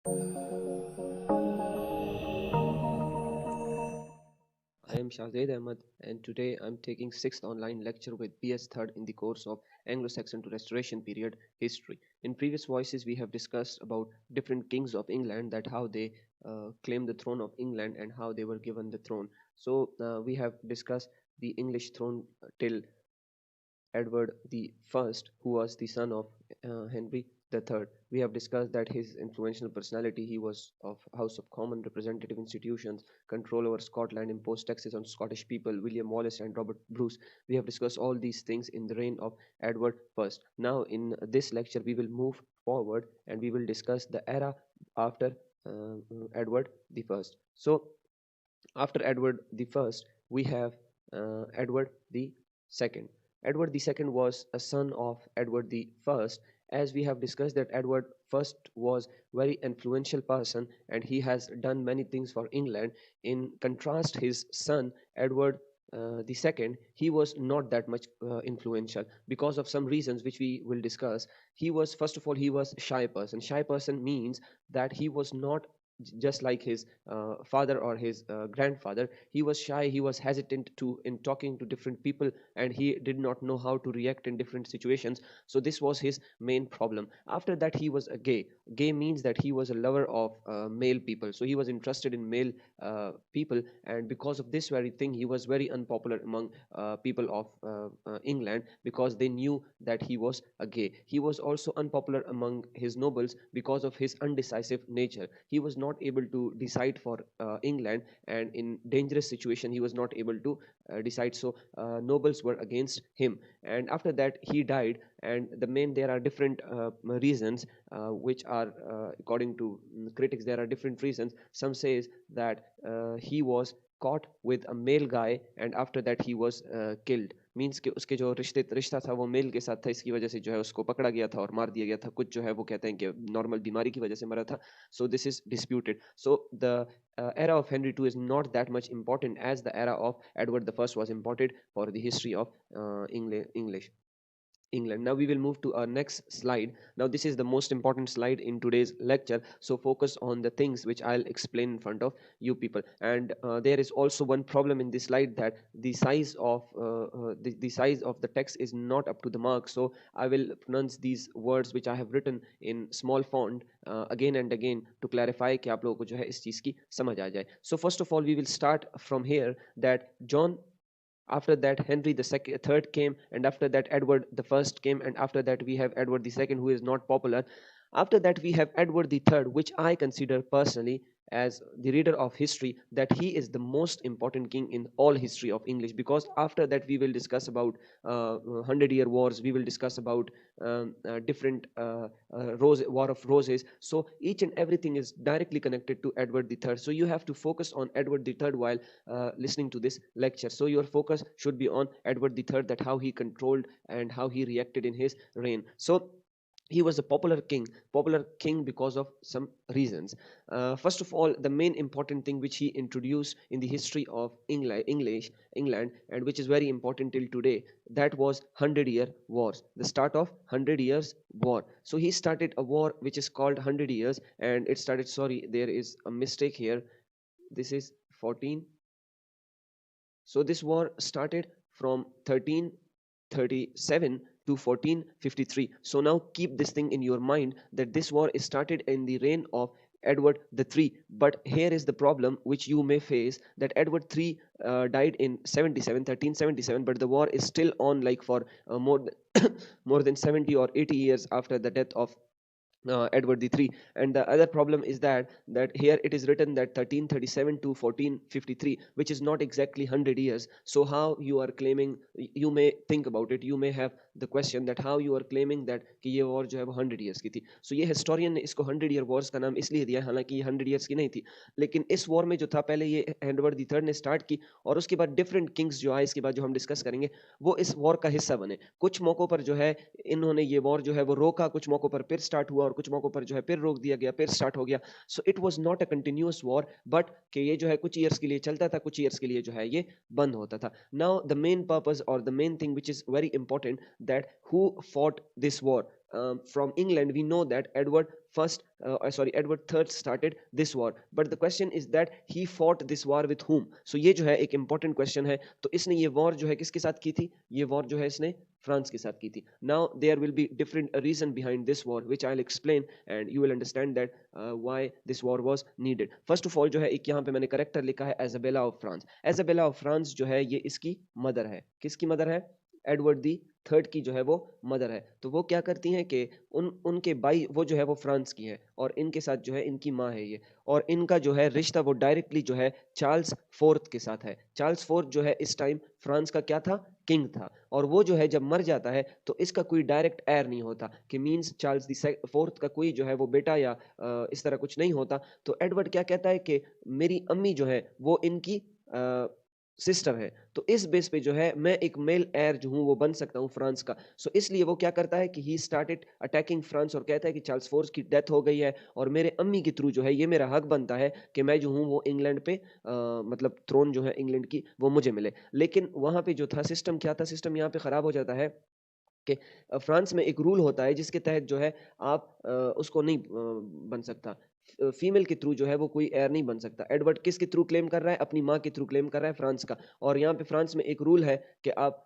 I am Shahzaid Ahmad, and today I'm taking sixth online lecture with BS Third in the course of Anglo-Saxon to Restoration period history. In previous voices, we have discussed about different kings of England, that how they claimed the throne of England and how they were given the throne. So we have discussed the English throne till Edward the First, who was the son of Henry the Third. We have discussed that his influential personality, he was of House of Commons, representative institutions, control over Scotland, imposed taxes on Scottish people, William Wallace and Robert Bruce. We have discussed all these things in the reign of Edward First. Now, in this lecture, we will move forward and we will discuss the era after Edward the First. So, after Edward the First, we have Edward the Second. Edward the Second was a son of Edward the First. As we have discussed, that Edward First was very influential person, and he has done many things for England. In contrast, his son Edward the Second, he was not that much influential because of some reasons which we will discuss. He was, first of all, he was shy person. Shy person means that he was not just like his father or his grandfather. He was shy, he was hesitant to in talking to different people, and he did not know how to react in different situations. So this was his main problem. After that, he was a gay means that he was a lover of male people, so he was interested in male people, and because of this very thing, he was very unpopular among people of England, because they knew that he was a gay. He was also unpopular among his nobles because of his undecisive nature. He was not able to decide for England, and in dangerous situation he was not able to decide. So nobles were against him, and after that he died. And there are different reasons which are according to critics, there are different reasons. Some says that he was caught with a male guy, and after that he was killed. Means कि उसके जो रिश्ता था वो mail के साथ था, इसकी वजह से जो है उसको पकड़ा गया था और मार दिया गया था. कुछ जो है वो कहते हैं कि नॉर्मल बीमारी की वजह से मरा था. So this is disputed. So the era of Henry II is not that much important as the era of Edward the First was important for the history of English. England. Now we will move to our next slide. Now this is the most important slide in today's lecture. So focus on the things which I'll explain in front of you people. And there is also one problem in this slide, that the size of the size of the text is not up to the mark. So I will pronounce these words which I have written in small font again and again to clarify कि आप लोगों को जो है इस चीज की समझ आ जाए. So first of all, we will start from here, that John, after that Henry the third came, and after that Edward the first came, and after that we have Edward the second, who is not popular. After that we have Edward the third, which I consider personally, as the reader of history, that he is the most important king in all history of English, because after that we will discuss about 100-year wars, we will discuss about different war of roses. So each and everything is directly connected to Edward the third. So you have to focus on Edward the third while listening to this lecture. So your focus should be on Edward the third, that how he controlled and how he reacted in his reign. So he was a popular king because of some reasons. First of all, the main important thing which he introduced in the history of England, and which is very important till today, that was 100-year wars, the start of 100 years war. So he started a war which is called 100 years, and it started, sorry, there is a mistake here, this is 14. So this war started from 1337 to 1453. So now keep this thing in your mind, that this war is started in the reign of Edward the Three. But here is the problem which you may face, that Edward III died in 1377, but the war is still on, like for more than 70 or 80 years after the death of Edward the Three. And the other problem is that here it is written that 1337 to 1453, which is not exactly 100 years. So how you are claiming, you may think about it, you may have the question that how you are claiming that कि ये war जो है वो 100 years की थी. So ये historian ने इसको 100 year wars का नाम इसलिए दिया, हालांकि ये 100 years की नहीं थी. लेकिन इस war में जो था, पहले ये एडवर्ड द थर्ड ने स्टार्ट की, और उसके बाद डिफरेंट किंग्स जो आए इसके बाद जो हम डिस्कस करेंगे, वो इस वॉर का हिस्सा बने. कुछ मौकों पर जो है इन्होंने ये वॉर जो है वो रोका, कुछ मौकों पर फिर स्टार्ट हुआ, और कुछ मौकों पर जो है फिर रोक दिया गया, फिर स्टार्ट हो गया. So it was not a continuous war, but कि ये जो है कुछ ईयर्स के लिए चलता था, कुछ ईयर्स के लिए जो है ये बंद होता था. नाउ द मेन पर्पस और the main thing which is very important, that who fought this war. From England, we know that Edward Edward III started this war, but the question is that he fought this war with whom? So ये जो है एक important question है. तो इसने ये war जो है किसके साथ की थी? ये war जो है इसने फ्रांस के साथ की थी. Now there will be different reason behind this war which I'll explain and you will understand that why this war was needed. First of all जो है एक यहाँ पे मैंने करेक्टर लिखा है एजाबेला ऑफ फ्रांस. एजाबेला ऑफ फ्रांस जो है ये इसकी मदर है. किसकी मदर है? एडवर्ड दी थर्ड की जो है वो मदर है. तो वो क्या करती हैं कि उनके भाई वो जो है वो फ्रांस की हैं और इनके साथ जो है इनकी माँ है ये, और इनका जो है रिश्ता वो डायरेक्टली जो है चार्ल्स फोर्थ के साथ है. चार्ल्स फोर्थ जो है इस टाइम फ्रांस का क्या था? किंग था. और वो जो है जब मर जाता है तो इसका कोई डायरेक्ट एयर नहीं होता कि मींस चार्ल्स दी फोर्थ का कोई जो है वो बेटा या इस तरह कुछ नहीं होता. तो एडवर्ड क्या कहता है कि मेरी अम्मी जो है वो इनकी सिस्टर है, तो इस बेस पे जो है मैं एक मेल एयर जो हूँ वो बन सकता हूँ फ्रांस का. सो इसलिए वो क्या करता है कि ही स्टार्टेड अटैकिंग फ्रांस और कहता है कि चार्ल्स फोर्स की डेथ हो गई है और मेरे अम्मी के थ्रू जो है ये मेरा हक बनता है कि मैं जो हूँ वो इंग्लैंड पे मतलब थ्रोन जो है इंग्लैंड की वो मुझे मिले. लेकिन वहाँ पे जो था सिस्टम क्या था? सिस्टम यहाँ पे ख़राब हो जाता है कि फ्रांस में एक रूल होता है जिसके तहत जो है आप उसको नहीं बन सकता. फीमेल के थ्रू जो है वो कोई एयर नहीं बन सकता. एडवर्ड किसके थ्रू क्लेम कर रहा है? अपनी माँ के थ्रू क्लेम कर रहा है फ्रांस का. और यहाँ पे फ्रांस में एक रूल है कि आप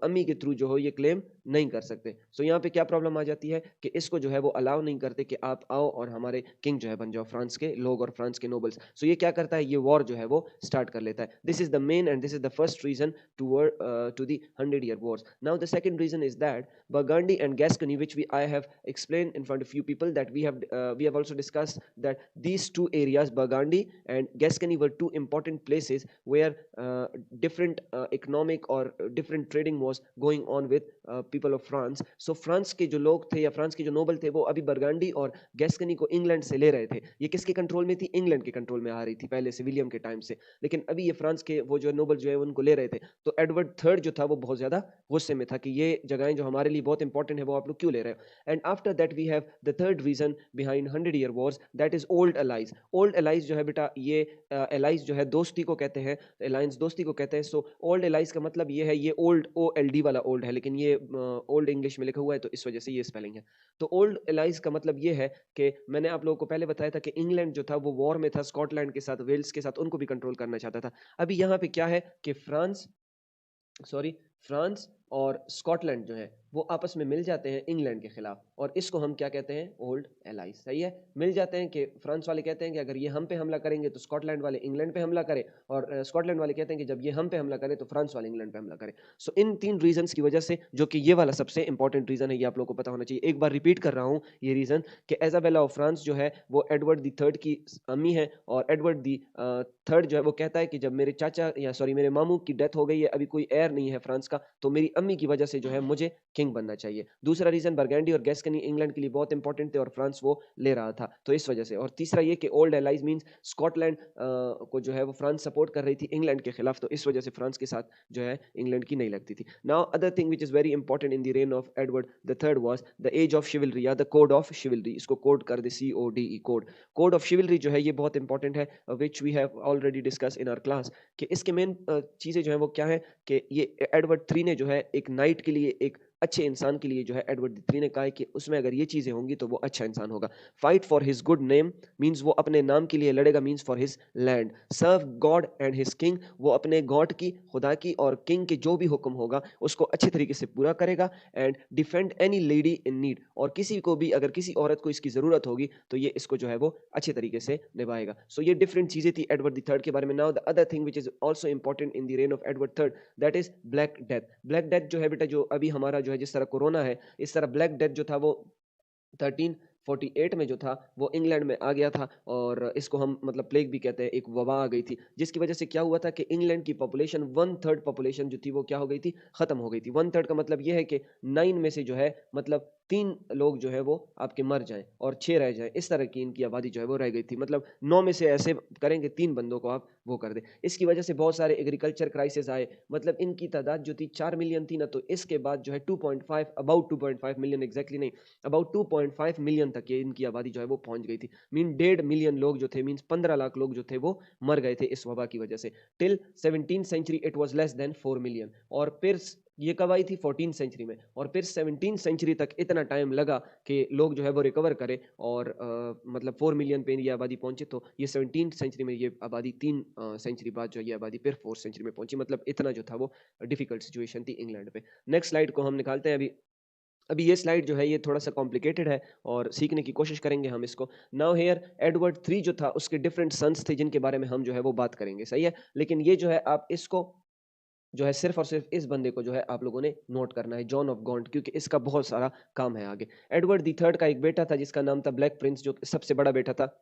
अम्मी के थ्रू जो हो ये क्लेम नहीं कर सकते. सो यहाँ पे क्या प्रॉब्लम आ जाती है कि इसको जो है वो अलाउ नहीं करते कि आप आओ और हमारे किंग जो है बन जाओ, फ्रांस के लोग और फ्रांस के नोबल्स. सो ये क्या करता है? ये वॉर जो है वो स्टार्ट कर लेता है. This is the main and this is the first reason to the 100 year wars. Now the second reason is that Burgundy and Gascony, which I have explained in front of few people, that we have also discussed that these two areas, Burgundy and Gascony, were two important places where different economic or different trading was going on with people of France. So France के जो लोग थे या France के जो Nobel थे वो अभी बर्गांडी और गैस्कनी को इंग्लैंड से ले रहे थे. ये किसके कंट्रोल में थी? इंग्लैंड के कंट्रोल में आ रही थी पहले से, विलियम के टाइम से. लेकिन अभी ये फ्रांस के वो जो नोबल जो है उनको ले रहे थे. तो एडवर्ड थर्ड जो था वो बहुत ज्यादा गुस्से में था कि ये जगहें जो हमारे लिए बहुत इंपॉर्टेंट है वो आप लोग क्यों ले रहे हो. And after that we have the third reason behind 100 year wars, that is old allies. Old allies जो है बेटा ये अलाइज जो है दोस्ती को कहते हैं, अलायंस दोस्ती को कहते हैं. सो ओल्ड अलाइज का मतलब ये है, ये ओल्ड OLD वाला ओल्ड है लेकिन ये ओल्ड इंग्लिश में लिखा हुआ है तो इस वजह से ये स्पेलिंग है. तो ओल्ड अलाइज का मतलब ये है कि मैंने आप लोगों को पहले बताया था कि इंग्लैंड जो था वो वॉर में था स्कॉटलैंड के साथ, वेल्स के साथ, उनको भी कंट्रोल करना चाहता था. अभी यहाँ पे क्या है कि फ्रांस और स्कॉटलैंड जो है वो आपस में मिल जाते हैं इंग्लैंड के खिलाफ, और इसको हम क्या कहते हैं? Old allies. सही है, मिल जाते हैं कि फ्रांस वाले कहते हैं कि अगर ये हम पे हमला करेंगे तो स्कॉटलैंड वाले इंग्लैंड पे हमला करें, और स्कॉटलैंड वाले कहते हैं कि जब ये हम पे हमला करें तो फ्रांस वाले इंग्लैंड पे हमला करें. सो इन तीन रीजंस की वजह से, जो कि ये वाला सबसे इंपॉर्टेंट रीजन है, ये आप लोगों को पता होना चाहिए. एक बार रिपीट कर रहा हूँ ये रीजन कि एजाबेला ऑफ फ्रांस जो है वो एडवर्ड दी थर्ड की अम्मी है, और एडवर्ड दी थर्ड जो है वो कहता है कि जब मेरे चाचा या सॉरी मेरे मामू की डेथ हो गई है, अभी कोई एयर नहीं है फ्रांस का, तो मेरी अम्मी की वजह से जो है मुझे किंग बनना चाहिए. दूसरा रीजन, बर्गेंडी और गैस्कनी इंग्लैंड के लिए बहुत इंपॉर्टेंट थे और फ्रांस वो ले रहा था तो इस वजह से. और तीसरा ये कि ओल्ड एलाइज मींस स्कॉटलैंड को जो है वो फ्रांस सपोर्ट कर रही थी इंग्लैंड के खिलाफ, तो इस वजह से फ्रांस के साथ जो है इंग्लैंड की नहीं लगती थी. Now other thing which is very important in the reign of Edward the third was the age of chivalry या द कोड ऑफ शिवलरी. इसको कोड कर दे, CODE, कोड ऑफ शिवलरी जो है ये बहुत इंपॉर्टेंट है, which we have already discussed in our class. कि इसके मेन चीजें जो है वो क्या है कि ये एडवर्ड थ्री ने जो है एक नाइट के लिए, एक अच्छे इंसान के लिए जो है एडवर्ड थ्री ने कहा है कि उसमें अगर ये चीजें होंगी तो वो अच्छा इंसान होगा. Fight for his good name means वो अपने नाम के लिए लड़ेगा, means for his land. Serve God and his king, वो अपने गॉड की, खुदा की और किंग के जो भी हुक्म होगा उसको अच्छे तरीके से पूरा करेगा. And defend any lady in need, और किसी को भी अगर किसी औरत को इसकी जरूरत होगी तो ये इसको जो है वो अच्छे तरीके से निभाएगा. सो ये डिफरेंट चीजें थी एडवर्ड द थर्ड के बारे में. Now the other thing which is also important in the reign of Edward third, that is black death. Black death जो है बेटा, जो अभी हमारा जो है जिस तरह कोरोना है, इस तरह ब्लैक डेथ जो था वो 1348 में जो था वो इंग्लैंड में आ गया था, और इसको हम मतलब प्लेग भी कहते हैं. एक वबा आ गई थी जिसकी वजह से क्या हुआ था कि इंग्लैंड की पॉपुलेशन 1/3 पॉपुलेशन जो थी वो क्या हो गई थी? खत्म हो गई थी. 1/3 का मतलब ये है कि 9 में से जो है मतलब 3 लोग जो है वो आपके मर जाएं और 6 रह जाएं, इस तरह की इनकी आबादी जो है वो रह गई थी. मतलब 9 में से ऐसे करेंगे 3 बंदों को आप वो कर दें. इसकी वजह से बहुत सारे एग्रीकल्चर क्राइसिस आए. मतलब इनकी तादाद जो थी 4 मिलियन थी ना, तो इसके बाद जो है 2.5, अबाउट 2.5 मिलियन, एग्जैक्टली नहीं, अबाउट 2.5 मिलियन तक ये इनकी आबादी जो है वो पहुंच गई थी. मीन 1.5 मिलियन लोग जो थे, मीन 15 लाख लोग जो थे वो मर गए थे इस वबा की वजह से. Till 17th century it was less than 4 million, और फिर ये कब आई थी? 14th सेंचुरी में। और फिर 17th सेंचुरी तक इतना टाइम लगा कि लोग जो है वो रिकवर करे और मतलब 4 मिलियन पे ये आबादी पहुंचे। तो ये 17th सेंचुरी में ये आबादी 3 सेंचुरी बाद जो है ये आबादी फिर 4th सेंचुरी में पहुंची। मतलब इतना जो था वो डिफिकल्ट सिचुएशन थी इंग्लैंड पे। नेक्स्ट स्लाइड को हम निकालते हैं अभी। अभी ये स्लाइड जो है ये थोड़ा सा कॉम्प्लिकेटेड है और सीखने की कोशिश करेंगे हम इसको। नाउ हेयर एडवर्ड 3 जो था उसके डिफरेंट सन्स थे जिनके बारे में हम जो है वो बात करेंगे, सही है। लेकिन ये जो है आप इसको जो है सिर्फ और सिर्फ इस बंदे को जो है आप लोगों ने नोट करना है, जॉन ऑफ गॉन्ट, क्योंकि इसका बहुत सारा काम है आगे। एडवर्ड दी थर्ड का एक बेटा था जिसका नाम था ब्लैक प्रिंस, जो सबसे बड़ा बेटा था।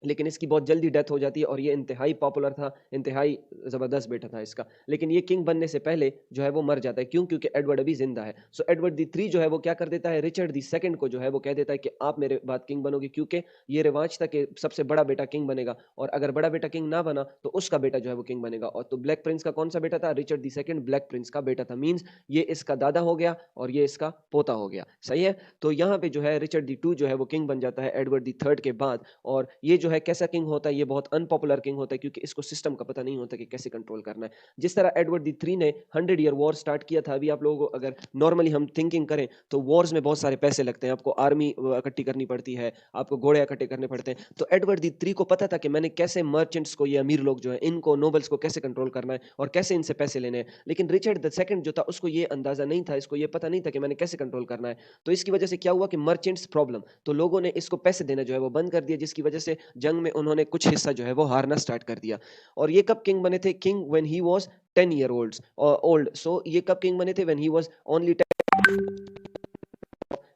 लेकिन इसकी बहुत जल्दी डेथ हो जाती है और ये इंतहाई पॉपुलर था, इंतहाई ज़बरदस्त बेटा था इसका। लेकिन ये किंग बनने से पहले जो है वो मर जाता है। क्यों? क्योंकि एडवर्ड अभी ज़िंदा है। सो एडवर्ड दी 3 जो है वो क्या कर देता है, रिचर्ड दी सेकंड को जो है वो कह देता है कि आप मेरे बाद किंग बनोगे, क्योंकि ये रिवाज था कि सबसे बड़ा बेटा किंग बनेगा और अगर बड़ा बेटा किंग ना बना तो उसका बेटा जो है वो किंग बनेगा। और तो ब्लैक प्रिंस का कौन-सा बेटा था? Richard the second black Prince का बेटा था। मीन्स ये इसका दादा हो गया और ये इसका पोता हो गया। सही है? तो यहाँ पे जो है रिचर्ड दी 2 जो है वो किंग बन जाता है एडवर्ड दी थर्ड के बाद। और ये जो है कैसा किंग होता है? ये बहुत अनपॉपुलर किंग होता है क्योंकि इसको सिस्टम का पता नहीं होता कि कैसे कंट्रोल करना है। जिस तरह एडवर्ड दी 3 ने 100 ईयर वॉर स्टार्ट किया था, अभी आप लोगों को अगर नॉर्मली हम थिंकिंग करें तो वॉर्स में बहुत सारे पैसे लगते हैं, आपको आर्मी इकट्ठी करनी पड़ती है, आपको घोड़े इकट्ठे करने पड़ते हैं। तो एडवर्ड दी 3 को पता था कि मैंने कैसे मर्चेंट्स को, ये अमीर लोग जो है इनको, नोबल्स को कैसे कंट्रोल करना है और कैसे इनसे पैसे लेने हैं। लेकिन रिचर्ड द सेकंड जो था उसको ये अंदाजा नहीं था, इसको ये पता नहीं था कि मैंने कैसे कंट्रोल करना है। तो इसकी वजह से क्या हुआ कि मर्चेंट्स प्रॉब्लम, तो लोगों ने इसको पैसे देना जो है वो बंद कर दिया, जिसकी वजह से जंग में उन्होंने कुछ हिस्सा जो है वो हारना स्टार्ट कर दिया। और ये कब किंग बने थे? King when he was 10 year old. So ये कब किंग बने थे? When he was only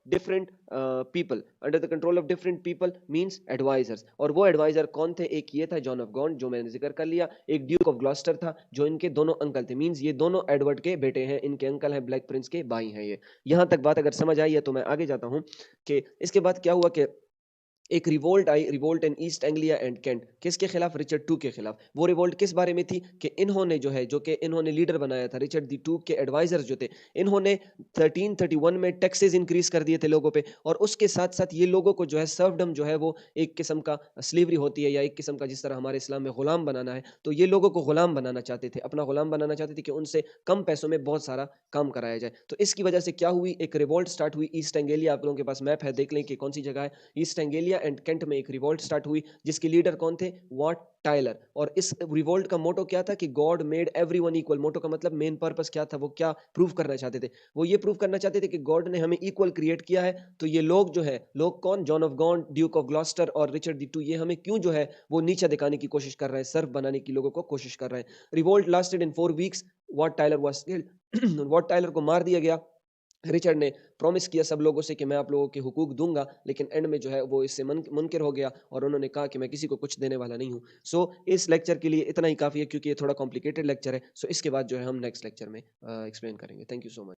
different people, under the control of different people means advisers. और वो एडवाइजर कौन थे? एक ये था जॉन ऑफ गॉन्ट जो मैंने जिक्र कर लिया, एक ड्यूक ऑफ ग्लॉस्टर था जो इनके दोनों अंकल थे। मींस ये दोनों एडवर्ड के बेटे हैं, इनके अंकल हैं, ब्लैक प्रिंस के भाई हैं ये। यहां तक बात अगर समझ आई है तो मैं आगे जाता हूं कि इसके बाद क्या हुआ कि एक रिवोल्ट आई, revolt in East Anglia and Kent. किसके खिलाफ? रिचर्ड टू के खिलाफ। वो रिवोल्ट किस बारे में थी कि इन्होंने जो है, जो कि इन्होंने लीडर बनाया था, रिचर्ड दी टू के एडवाइजर्स जो थे, इन्होंने 1331 में टैक्सेस इंक्रीज कर दिए थे लोगों पे। और उसके साथ साथ ये लोगों को जो है सर्वडम जो है वो एक किस्म का स्लेवरी होती है या एक किस्म का, जिस तरह हमारे इस्लाम में गुलाम बनाना है, तो ये लोगों को गुलाम बनाना चाहते थे, अपना गुलाम बनाना चाहते थे कि उनसे कम पैसों में बहुत सारा काम कराया जाए। तो इसकी वजह से क्या हुई, एक रिवोल्ट स्टार्ट हुई ईस्ट एंगेलिया। आप लोगों के पास मैप है, देख लें कि कौन सी जगह है। ईस्ट एंगेलिया एंड केंट में एक रिवोल्ट स्टार्ट हुई जिसके लीडर कौन थे? Wat Tyler. और इस रिवोल्ट का मोटो क्या था कि God made everyone equal. Motto का मतलब मेन पर्पस क्या था, वो क्या प्रूव करना चाहते थे? वो ये प्रूव करना चाहते थे कि गॉड ने हमें इक्वल क्रिएट किया है, तो ये लोग जो है, लोग कौन? John of Gaunt, Duke of Gloucester और रिचर्ड दी टू, ये हमें क्यों जो है वो नीचा दिखाने की कोशिश कर रहे हैं, सर्फ बनाने की लोगों को कोशिश कर रहे हैं। Revolt lasted in 4 weeks. Wat Tyler was killed. Wat Tyler को मार दिया गया। रिचर्ड ने प्रॉमिस किया सब लोगों से कि मैं आप लोगों के हुकूक दूंगा, लेकिन एंड में जो है वो इससे मुनकिर हो गया और उन्होंने कहा कि मैं किसी को कुछ देने वाला नहीं हूं। सो इस लेक्चर के लिए इतना ही काफ़ी है क्योंकि ये थोड़ा कॉम्प्लिकेटेड लेक्चर है। सो इसके बाद जो है हम नेक्स्ट लेक्चर में एक्सप्लेन करेंगे। Thank you so much.